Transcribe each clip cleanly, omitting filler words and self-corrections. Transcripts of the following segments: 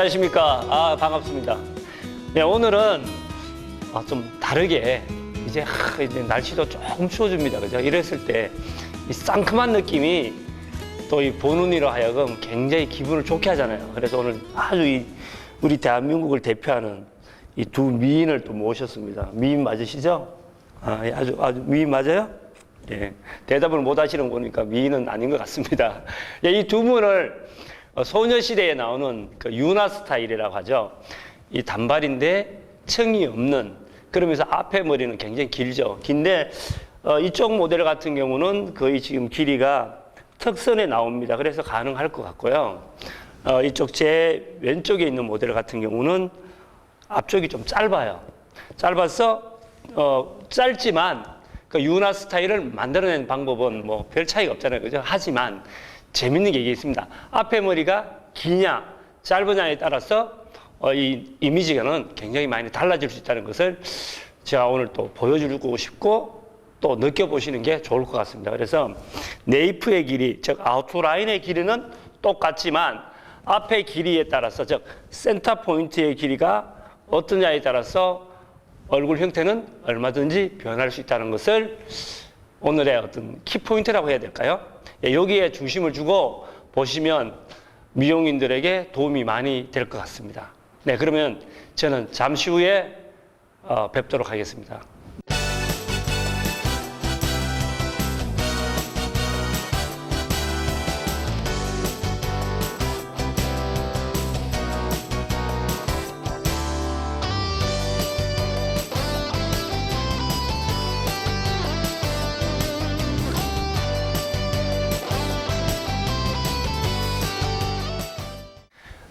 안녕하십니까. 반갑습니다. 네, 오늘은 좀 다르게 이제 날씨도 조금 추워집니다. 그죠? 이랬을 때 이 상큼한 느낌이 또 이 보는 이로 하여금 굉장히 기분을 좋게 하잖아요. 그래서 오늘 아주 우리 대한민국을 대표하는 이 두 미인을 또 모셨습니다. 미인 맞으시죠? 예, 아주 미인 맞아요? 예. 대답을 못 하시는 거 보니까 미인은 아닌 것 같습니다. 예, 이 두 분을 소녀시대에 나오는 그 유나 스타일이라고 하죠. 이 단발인데 층이 없는, 그러면서 앞에 머리는 굉장히 길죠. 긴데 이쪽 모델 같은 경우는 거의 지금 길이가 턱선에 나옵니다. 그래서 가능할 것 같고요. 이쪽 제 왼쪽에 있는 모델 같은 경우는 앞쪽이 좀 짧아요. 짧아서 짧지만 그 유나 스타일을 만들어낸 방법은 뭐 별 차이가 없잖아요. 그죠? 하지만 재밌는 게 이게 있습니다. 앞에 머리가 기냐 짧으냐에 따라서 이 이미지가는 굉장히 많이 달라질 수 있다는 것을 제가 오늘 또 보여주고 싶고 또 느껴보시는 게 좋을 것 같습니다. 그래서 네이프의 길이, 즉 아웃라인의 길이는 똑같지만 앞의 길이에 따라서, 즉 센터 포인트의 길이가 어떠냐에 따라서 얼굴 형태는 얼마든지 변할 수 있다는 것을 오늘의 어떤 키포인트라고 해야 될까요? 여기에 중심을 주고 보시면 미용인들에게 도움이 많이 될 것 같습니다. 네, 그러면 저는 잠시 후에 뵙도록 하겠습니다.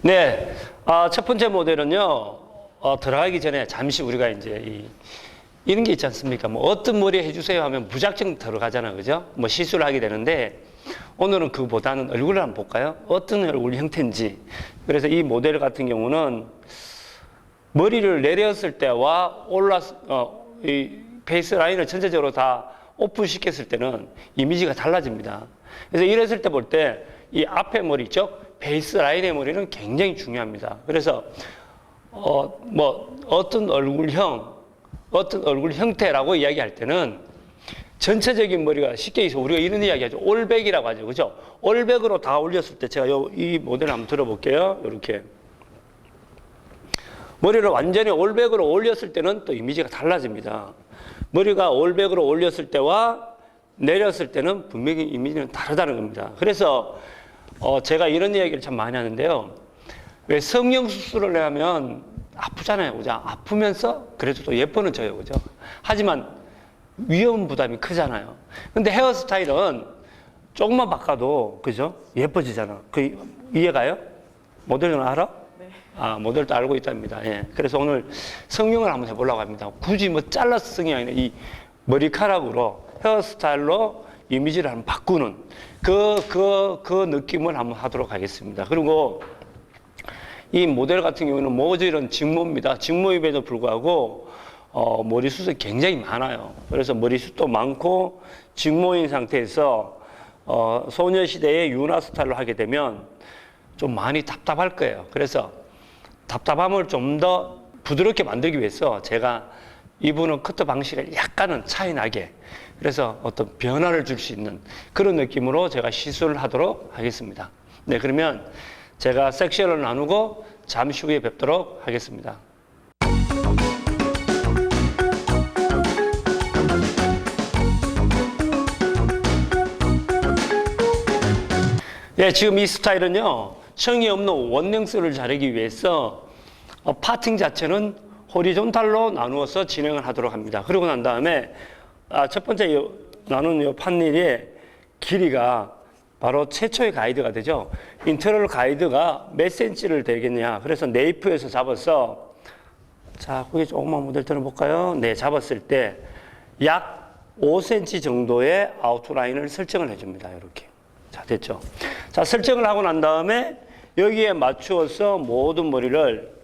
네, 첫 번째 모델은요, 들어가기 전에 잠시 우리가 이제 이런 게 있지 않습니까? 뭐 어떤 머리 해주세요 하면 무작정 들어가잖아요. 그죠? 뭐 시술을 하게 되는데 오늘은 그보다는 얼굴을 한번 볼까요? 어떤 얼굴 형태인지. 그래서 이 모델 같은 경우는 머리를 내렸을 때와 이 베이스 라인을 전체적으로 다 오픈시켰을 때는 이미지가 달라집니다. 그래서 이랬을 때 볼 때 이 앞에 머리 있죠? 베이스 라인의 머리는 굉장히 중요합니다. 그래서 어떤 얼굴 형태라고 이야기할 때는 전체적인 머리가 쉽게 해서 우리가 이런 이야기하죠. 올백이라고 하죠. 그죠? 올백으로 다 올렸을 때 제가 이 모델을 한번 들어볼게요. 이렇게. 머리를 완전히 올백으로 올렸을 때는 또 이미지가 달라집니다. 머리가 올백으로 올렸을 때와 내렸을 때는 분명히 이미지는 다르다는 겁니다. 그래서 제가 이런 이야기를 참 많이 하는데요. 왜 성형수술을 하면 아프잖아요. 그죠? 아프면서 그래도 또 예뻐는 져요. 그죠? 하지만 위험 부담이 크잖아요. 근데 헤어스타일은 조금만 바꿔도, 그죠? 예뻐지잖아. 이해가요? 모델은 알아? 네. 모델도 알고 있답니다. 예. 그래서 오늘 성형을 한번 해보려고 합니다. 굳이 뭐 잘라서 성형이 아니라 이 머리카락으로 헤어스타일로 이미지를 한번 바꾸는 그 느낌을 한번 하도록 하겠습니다. 그리고 이 모델 같은 경우는 모질은 직모입니다. 직모임에도 불구하고 머리숱이 굉장히 많아요. 그래서 머리숱도 많고 직모인 상태에서 소녀시대의 유나 스타일로 하게 되면 좀 많이 답답할 거예요. 그래서 답답함을 좀 더 부드럽게 만들기 위해서 제가 이분은 커트 방식을 약간은 차이 나게, 그래서 어떤 변화를 줄 수 있는 그런 느낌으로 제가 시술을 하도록 하겠습니다. 네, 그러면 제가 섹션을 나누고 잠시 후에 뵙도록 하겠습니다. 네, 지금 이 스타일은요, 층이 없는 원형스를 자르기 위해서 파팅 자체는 호리존탈로 나누어서 진행을 하도록 합니다. 그러고 난 다음에 첫 번째 나눈 이 판넬의 길이가 바로 최초의 가이드가 되죠. 인터널 가이드가 몇 센치를 되겠냐. 그래서 네이프에서 잡아서, 자, 거기 조금만 모델 들어볼까요? 네, 잡았을 때 약 5cm 정도의 아웃라인을 설정을 해줍니다. 이렇게. 자, 됐죠. 자, 설정을 하고 난 다음에 여기에 맞추어서 모든 머리를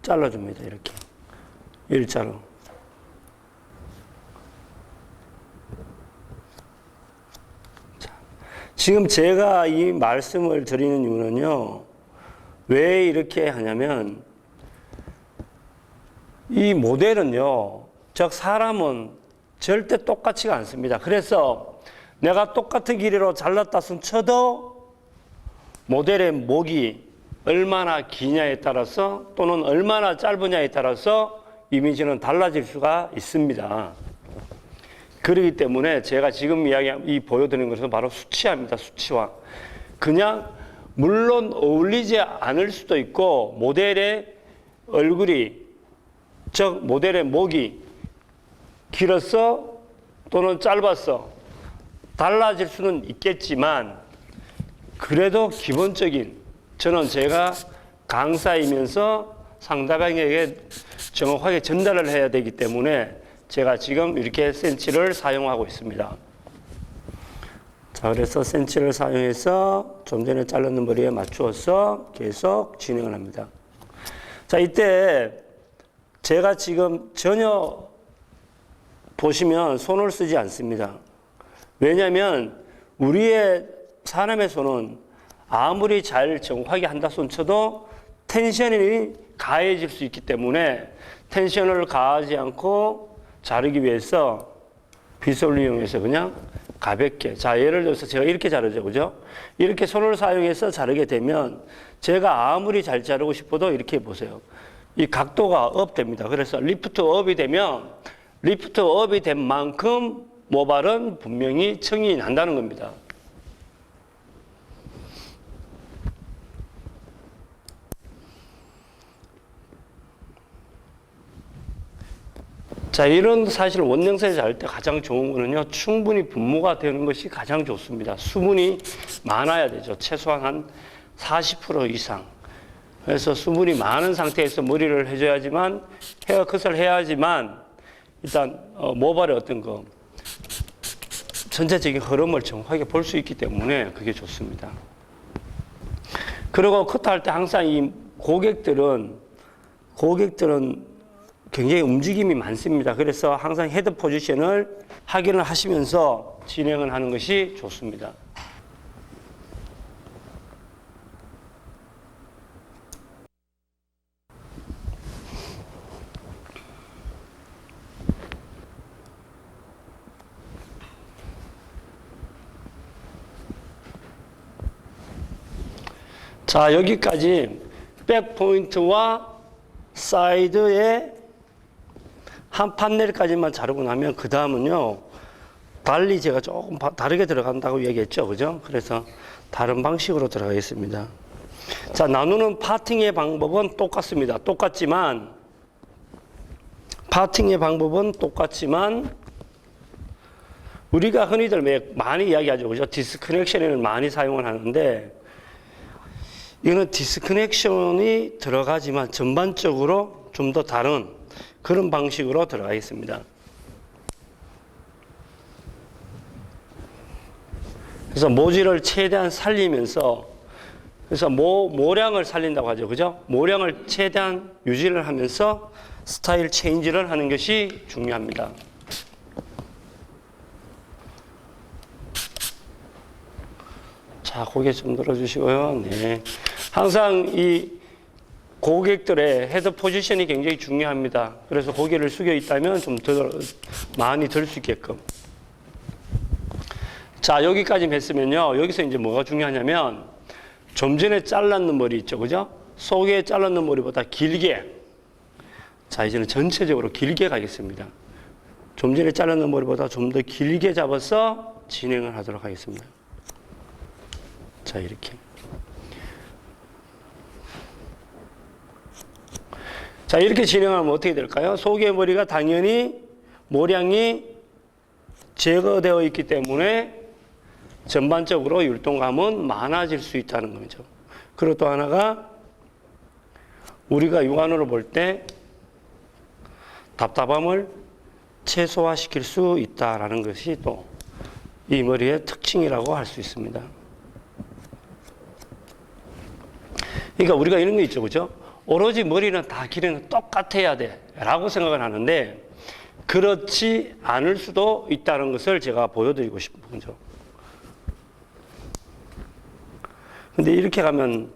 잘라줍니다. 이렇게. 일자로. 자, 지금 제가 이 말씀을 드리는 이유는요, 왜 이렇게 하냐면, 이 모델은요, 즉 사람은 절대 똑같지가 않습니다. 그래서 내가 똑같은 길이로 잘랐다 손 쳐도 모델의 목이 얼마나 기냐에 따라서 또는 얼마나 짧으냐에 따라서 이미지는 달라질 수가 있습니다. 그렇기 때문에 제가 지금 보여드리는 것은 바로 수치화입니다. 수치화. 그냥 물론 어울리지 않을 수도 있고 모델의 얼굴이 즉 모델의 목이 길었어 또는 짧았어 달라질 수는 있겠지만 그래도 기본적인 저는 제가 강사이면서 상대방에게 정확하게 전달을 해야 되기 때문에 제가 지금 이렇게 센치를 사용하고 있습니다. 자, 그래서 센치를 사용해서 좀 전에 잘랐는 머리에 맞추어서 계속 진행을 합니다. 자, 이때 제가 지금 전혀 보시면 손을 쓰지 않습니다. 왜냐하면 우리의 사람의 손은 아무리 잘 정확하게 한다 손 쳐도 텐션이 가해질 수 있기 때문에 텐션을 가하지 않고 자르기 위해서 빗솔을 이용해서 그냥 가볍게. 자, 예를 들어서 제가 이렇게 자르죠. 그죠? 이렇게 손을 사용해서 자르게 되면 제가 아무리 잘 자르고 싶어도 이렇게 보세요. 이 각도가 업 됩니다. 그래서 리프트 업이 되면 리프트 업이 된 만큼 모발은 분명히 청이 난다는 겁니다. 자, 이런 사실 원형사에 자를 때 가장 좋은 거는요, 충분히 분무가 되는 것이 가장 좋습니다. 수분이 많아야 되죠. 최소한 한 40% 이상. 그래서 수분이 많은 상태에서 머리를 해줘야지만, 헤어컷을 해야지만, 일단, 모발의 어떤 전체적인 흐름을 정확하게 볼 수 있기 때문에 그게 좋습니다. 그리고 커트할 때 항상 이 고객들은 굉장히 움직임이 많습니다. 그래서 항상 헤드 포지션을 확인을 하시면서 진행을 하는 것이 좋습니다. 자, 여기까지 백 포인트와 사이드의 한 판넬까지만 자르고 나면 그 다음은요, 달리 제가 조금 다르게 들어간다고 얘기했죠. 그죠? 그래서 다른 방식으로 들어가겠습니다. 자, 나누는 파팅의 방법은 똑같습니다. 파팅의 방법은 똑같지만 우리가 흔히들 많이 이야기하죠. 그죠? 디스커넥션을 많이 사용을 하는데 이거는 디스커넥션이 들어가지만 전반적으로 좀 더 다른 그런 방식으로 들어가겠습니다. 그래서 모질을 최대한 살리면서 그래서 모량을 살린다고 하죠. 그죠? 모량을 최대한 유지를 하면서 스타일 체인지를 하는 것이 중요합니다. 자, 고개 좀 들어주시고요. 네. 항상 이 고객들의 헤드 포지션이 굉장히 중요합니다. 그래서 고개를 숙여 있다면 좀 더 많이 들 수 있게끔. 자, 여기까지 했으면요. 여기서 이제 뭐가 중요하냐면 좀 전에 잘랐는 머리 있죠. 그죠? 속에 잘랐는 머리보다 길게. 자, 이제는 전체적으로 길게 가겠습니다. 좀 전에 잘랐는 머리보다 좀 더 길게 잡아서 진행을 하도록 하겠습니다. 자, 이렇게. 자, 이렇게 진행하면 어떻게 될까요? 속의 머리가 당연히 모량이 제거되어 있기 때문에 전반적으로 율동감은 많아질 수 있다는 거죠. 그리고 또 하나가 우리가 육안으로 볼 때 답답함을 최소화시킬 수 있다는 것이 또 이 머리의 특징이라고 할 수 있습니다. 그러니까 우리가 이런 거 있죠. 그죠? 오로지 머리는 다 길이는 똑같아야 돼 라고 생각을 하는데 그렇지 않을 수도 있다는 것을 제가 보여드리고 싶은 거죠. 근데 이렇게 가면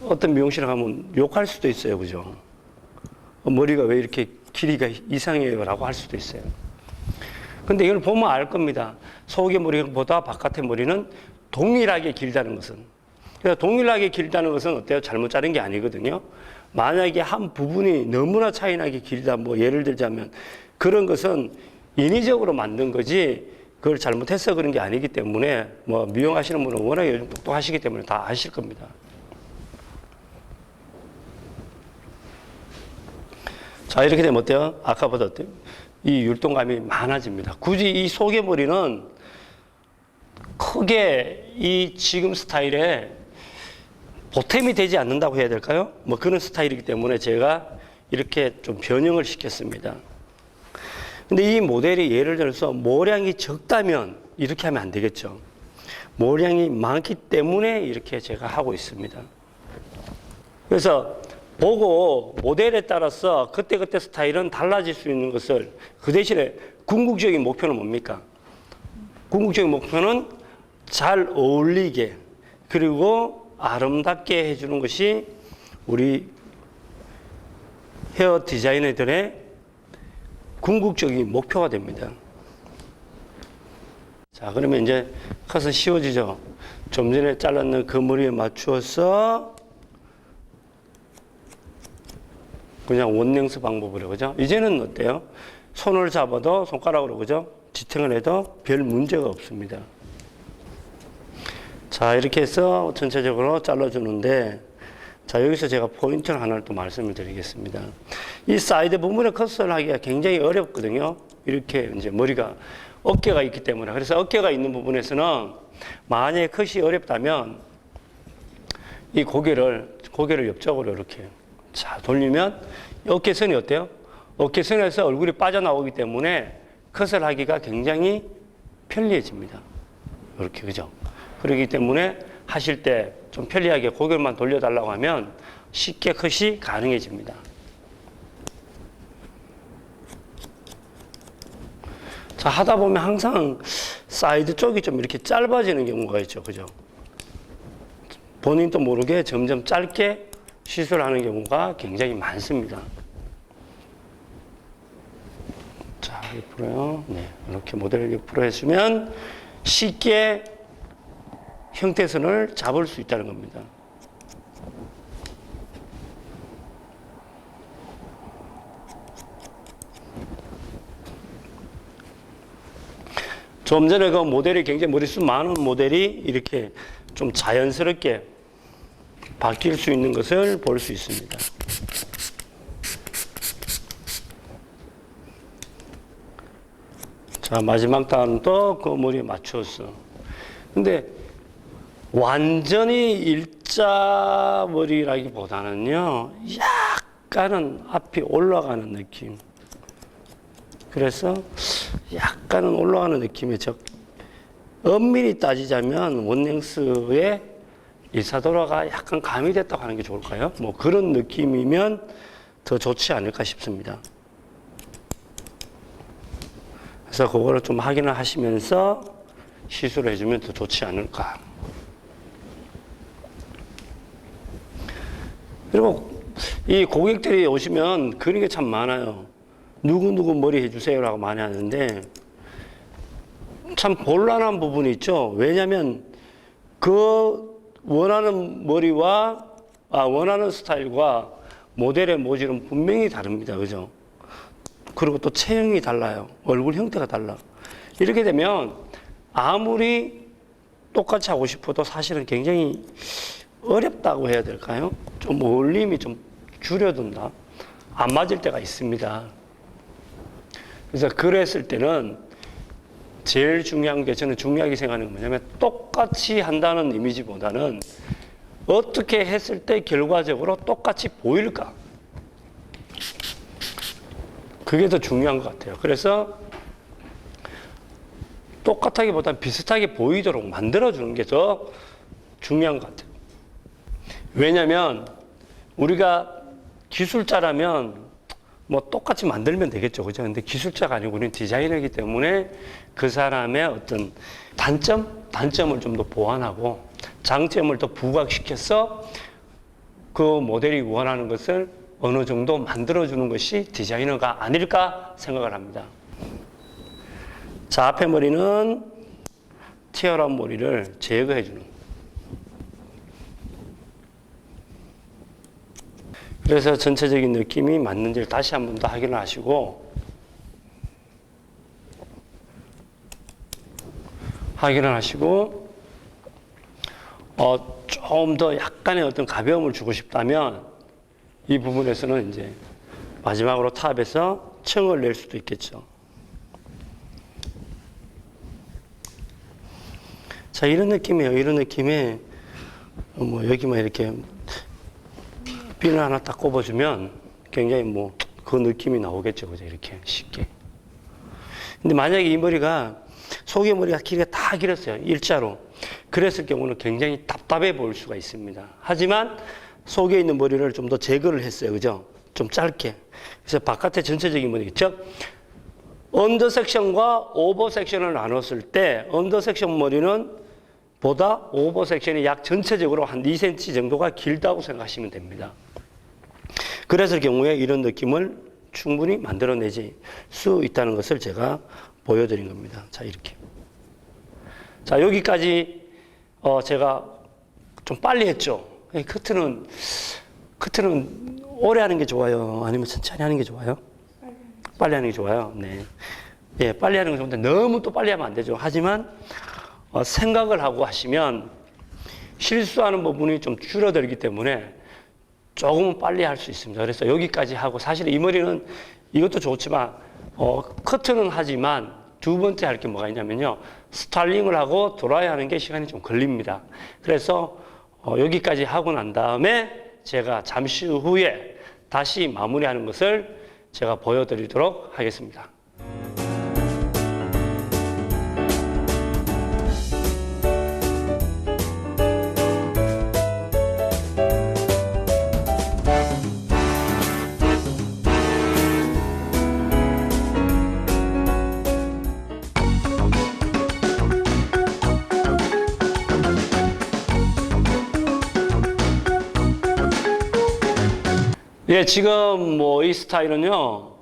어떤 미용실에 가면 욕할 수도 있어요. 그죠? 머리가 왜 이렇게 길이가 이상해요? 라고 할 수도 있어요. 근데 이걸 보면 알 겁니다. 속의 머리보다 바깥의 머리는 동일하게 길다는 것은. 그래서 동일하게 길다는 것은 어때요? 잘못 자른 게 아니거든요. 만약에 한 부분이 너무나 차이나게 길다, 뭐 예를 들자면 그런 것은 인위적으로 만든 거지 그걸 잘못해서 그런 게 아니기 때문에 뭐 미용하시는 분은 워낙에 요즘 똑똑하시기 때문에 다 아실 겁니다. 자, 이렇게 되면 어때요? 아까보다 어때요? 이 율동감이 많아집니다. 굳이 이 속의 머리는 크게 이 지금 스타일에 보탬이 되지 않는다고 해야 될까요? 뭐 그런 스타일이기 때문에 제가 이렇게 좀 변형을 시켰습니다. 근데 이 모델이 예를 들어서 모량이 적다면 이렇게 하면 안 되겠죠. 모량이 많기 때문에 이렇게 제가 하고 있습니다. 그래서 보고 모델에 따라서 그때그때 스타일은 달라질 수 있는 것을 그 대신에 궁극적인 목표는 뭡니까? 궁극적인 목표는 잘 어울리게 그리고 아름답게 해주는 것이 우리 헤어 디자이너들의 궁극적인 목표가 됩니다. 자, 그러면 이제 커서 씌워지죠. 좀 전에 잘랐는 그 머리에 맞추어서 그냥 원냉스 방법으로, 그죠? 이제는 어때요? 손을 잡아도 손가락으로, 그죠? 지탱을 해도 별 문제가 없습니다. 자, 이렇게 해서 전체적으로 잘라주는데, 자, 여기서 제가 포인트를 하나를 또 말씀을 드리겠습니다. 이 사이드 부분에 컷을 하기가 굉장히 어렵거든요. 이렇게 이제 머리가 어깨가 있기 때문에. 그래서 어깨가 있는 부분에서는 만약에 컷이 어렵다면 이 고개를 옆쪽으로 이렇게 자, 돌리면 어깨선이 어때요? 어깨선에서 얼굴이 빠져나오기 때문에 컷을 하기가 굉장히 편리해집니다. 이렇게, 그죠? 그렇기 때문에 하실 때 좀 편리하게 고개만 돌려달라고 하면 쉽게 컷이 가능해집니다. 자, 하다 보면 항상 사이드 쪽이 좀 이렇게 짧아지는 경우가 있죠. 그죠? 본인도 모르게 점점 짧게 시술하는 경우가 굉장히 많습니다. 자, 옆으로요. 네, 이렇게 모델을 옆으로 해주면 쉽게 형태선을 잡을 수 있다는 겁니다. 좀 전에 그 모델이 굉장히 머리숱 많은 모델이 이렇게 좀 자연스럽게 바뀔 수 있는 것을 볼 수 있습니다. 자, 마지막 단도 그 머리에 맞추었어. 근데 완전히 일자 머리라기보다는요, 약간은 앞이 올라가는 느낌. 그래서 약간은 올라가는 느낌이죠. 엄밀히 따지자면 원냉스의 이사도라가 약간 가미됐다고 하는 게 좋을까요? 뭐 그런 느낌이면 더 좋지 않을까 싶습니다. 그래서 그거를 좀 확인을 하시면서 시술을 해주면 더 좋지 않을까. 그리고 이 고객들이 오시면 그런 게 참 많아요. 누구누구 머리 해주세요라고 많이 하는데 참 곤란한 부분이 있죠. 왜냐하면 그 원하는 머리와 원하는 스타일과 모델의 모질은 분명히 다릅니다. 그죠? 그리고 또 체형이 달라요. 얼굴 형태가 달라. 이렇게 되면 아무리 똑같이 하고 싶어도 사실은 굉장히 어렵다고 해야 될까요? 좀 어울림이 좀 줄여든다. 안 맞을 때가 있습니다. 그래서 그랬을 때는 제일 중요한 게 저는 중요하게 생각하는 건 뭐냐면 똑같이 한다는 이미지보다는 어떻게 했을 때 결과적으로 똑같이 보일까? 그게 더 중요한 것 같아요. 그래서 똑같다기보다는 비슷하게 보이도록 만들어주는 게 더 중요한 것 같아요. 왜냐하면 우리가 기술자라면 뭐 똑같이 만들면 되겠죠. 그죠? 근데 기술자가 아니고 우리는 디자이너이기 때문에 그 사람의 어떤 단점을 좀 더 보완하고 장점을 더 부각시켜서 그 모델이 원하는 것을 어느 정도 만들어주는 것이 디자이너가 아닐까 생각을 합니다. 자, 앞에 머리는 튀어나온 머리를 제거해주는. 그래서 전체적인 느낌이 맞는지를 다시 한 번 더 확인을 하시고, 좀 더 약간의 어떤 가벼움을 주고 싶다면 이 부분에서는 이제 마지막으로 탑에서 층을 낼 수도 있겠죠. 자, 이런 느낌이에요. 이런 느낌에 뭐 여기만 이렇게 핀을 하나 딱 꼽아주면 굉장히 뭐 그 느낌이 나오겠죠. 그죠? 이렇게 쉽게. 근데 만약에 이 머리가 속의 머리가 길이가 다 길었어요. 일자로. 그랬을 경우는 굉장히 답답해 보일 수가 있습니다. 하지만 속에 있는 머리를 좀 더 제거를 했어요. 그죠? 좀 짧게. 그래서 바깥의 전체적인 머리, 즉 언더 섹션과 오버 섹션을 나눴을 때 언더 섹션 머리는 보다 오버 섹션이 약 전체적으로 한 2cm 정도가 길다고 생각하시면 됩니다. 그랬을 경우에 이런 느낌을 충분히 만들어내지 수 있다는 것을 제가 보여드린 겁니다. 자, 이렇게. 자, 여기까지 제가 좀 빨리 했죠. 커트는 오래 하는 게 좋아요? 아니면 천천히 하는 게 좋아요? 빨리 하는 게 좋아요. 네. 예, 빨리 하는 게 좋은데 너무 또 빨리 하면 안 되죠. 하지만 생각을 하고 하시면 실수하는 부분이 좀 줄어들기 때문에 조금은 빨리 할 수 있습니다. 그래서 여기까지 하고 사실 이 머리는 이것도 좋지만 커트는 하지만 두 번째 할 게 뭐가 있냐면요. 스타일링을 하고 드라이 하는 게 시간이 좀 걸립니다. 그래서 여기까지 하고 난 다음에 제가 잠시 후에 다시 마무리하는 것을 제가 보여드리도록 하겠습니다. 예, 지금 뭐 이 스타일은요,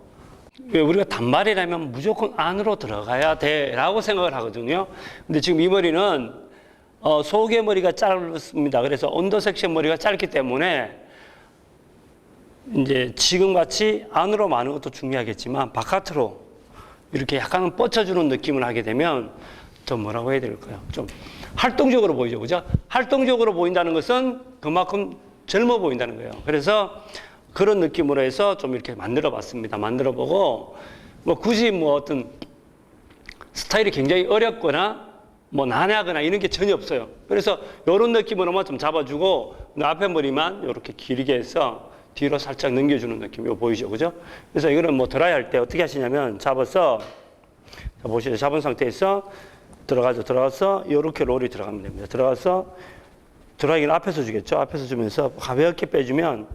우리가 단발이라면 무조건 안으로 들어가야 돼라고 생각을 하거든요. 근데 지금 이 머리는 속의 머리가 짧습니다. 그래서 언더 섹션 머리가 짧기 때문에 이제 지금 같이 안으로 마는 것도 중요하겠지만 바깥으로 이렇게 약간은 뻗쳐주는 느낌을 하게 되면 더 뭐라고 해야 될까요? 좀 활동적으로 보이죠, 그죠? 활동적으로 보인다는 것은 그만큼 젊어 보인다는 거예요. 그래서 그런 느낌으로 해서 좀 이렇게 만들어 봤습니다. 만들어 보고, 뭐 굳이 뭐 어떤 스타일이 굉장히 어렵거나, 뭐 난해하거나 이런 게 전혀 없어요. 그래서 이런 느낌으로만 좀 잡아주고, 앞에 머리만 이렇게 길게 해서 뒤로 살짝 넘겨주는 느낌, 이거 보이죠? 그죠? 그래서 이거는 뭐 드라이 할 때 어떻게 하시냐면 잡아서, 자, 보시죠. 잡은 상태에서 들어가서 이렇게 롤이 들어가면 됩니다. 들어가서 드라이기는 앞에서 주겠죠? 앞에서 주면서 가볍게 빼주면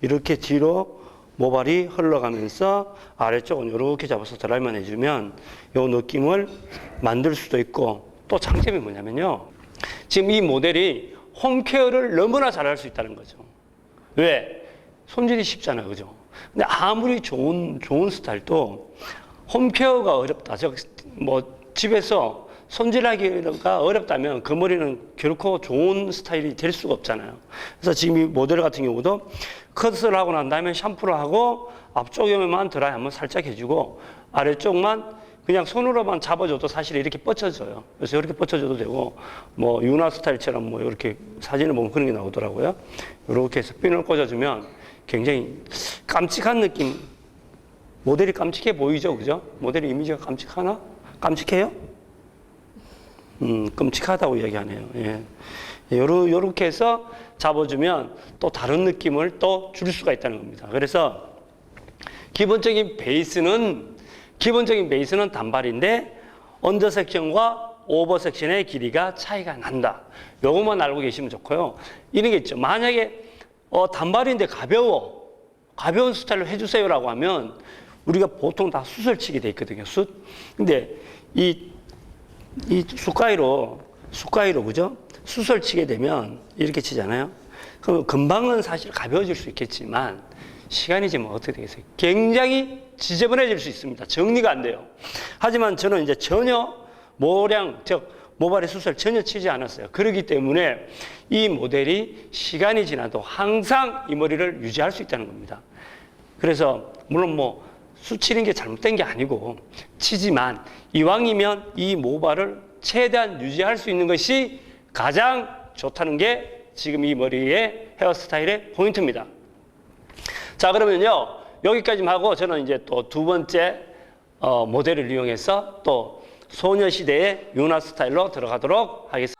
이렇게 뒤로 모발이 흘러가면서 아래쪽은 이렇게 잡아서 드라이만 해주면 이 느낌을 만들 수도 있고, 또 장점이 뭐냐면요. 지금 이 모델이 홈케어를 너무나 잘할 수 있다는 거죠. 왜? 손질이 쉽잖아요. 그죠? 근데 아무리 좋은 스타일도 홈케어가 어렵다. 즉, 뭐 집에서 손질하기가 어렵다면 그 머리는 결코 좋은 스타일이 될 수가 없잖아요. 그래서 지금 이 모델 같은 경우도 컷을 하고 난 다음에 샴푸를 하고 앞쪽에만 드라이 한번 살짝 해주고 아래쪽만 그냥 손으로만 잡아줘도 사실 이렇게 뻗쳐져요. 그래서 이렇게 뻗쳐줘도 되고, 뭐 유나 스타일처럼 뭐 이렇게 사진을 보면 그런 게 나오더라고요. 이렇게 해서 핀을 꽂아주면 굉장히 깜찍한 느낌. 모델이 깜찍해 보이죠, 그죠? 모델의 이미지가 깜찍하나? 깜찍해요? 끔찍하다고 이야기하네요. 예. 요렇게 해서 잡아주면 또 다른 느낌을 또 줄 수가 있다는 겁니다. 그래서 기본적인 베이스는 단발인데 언더 섹션과 오버 섹션의 길이가 차이가 난다. 요것만 알고 계시면 좋고요. 이런 게 있죠. 만약에 단발인데 가벼워. 가벼운 스타일로 해주세요라고 하면 우리가 보통 다 숱을 치게 돼 있거든요. 숱. 근데 이 숱가위로 그죠? 숱을 치게 되면 이렇게 치잖아요. 그럼 금방은 사실 가벼워질 수 있겠지만 시간이 지면 어떻게 되겠어요? 굉장히 지저분해질 수 있습니다. 정리가 안 돼요. 하지만 저는 이제 전혀 모량, 즉 모발의 숱을 전혀 치지 않았어요. 그렇기 때문에 이 모델이 시간이 지나도 항상 이 머리를 유지할 수 있다는 겁니다. 그래서 물론 뭐 숱 치는 게 잘못된 게 아니고 치지만 이왕이면 이 모발을 최대한 유지할 수 있는 것이 가장 좋다는 게 지금 이 머리의 헤어스타일의 포인트입니다. 자, 그러면요 여기까지만 하고 저는 이제 또 두 번째 모델을 이용해서 또 소녀시대의 윤화 스타일로 들어가도록 하겠습니다.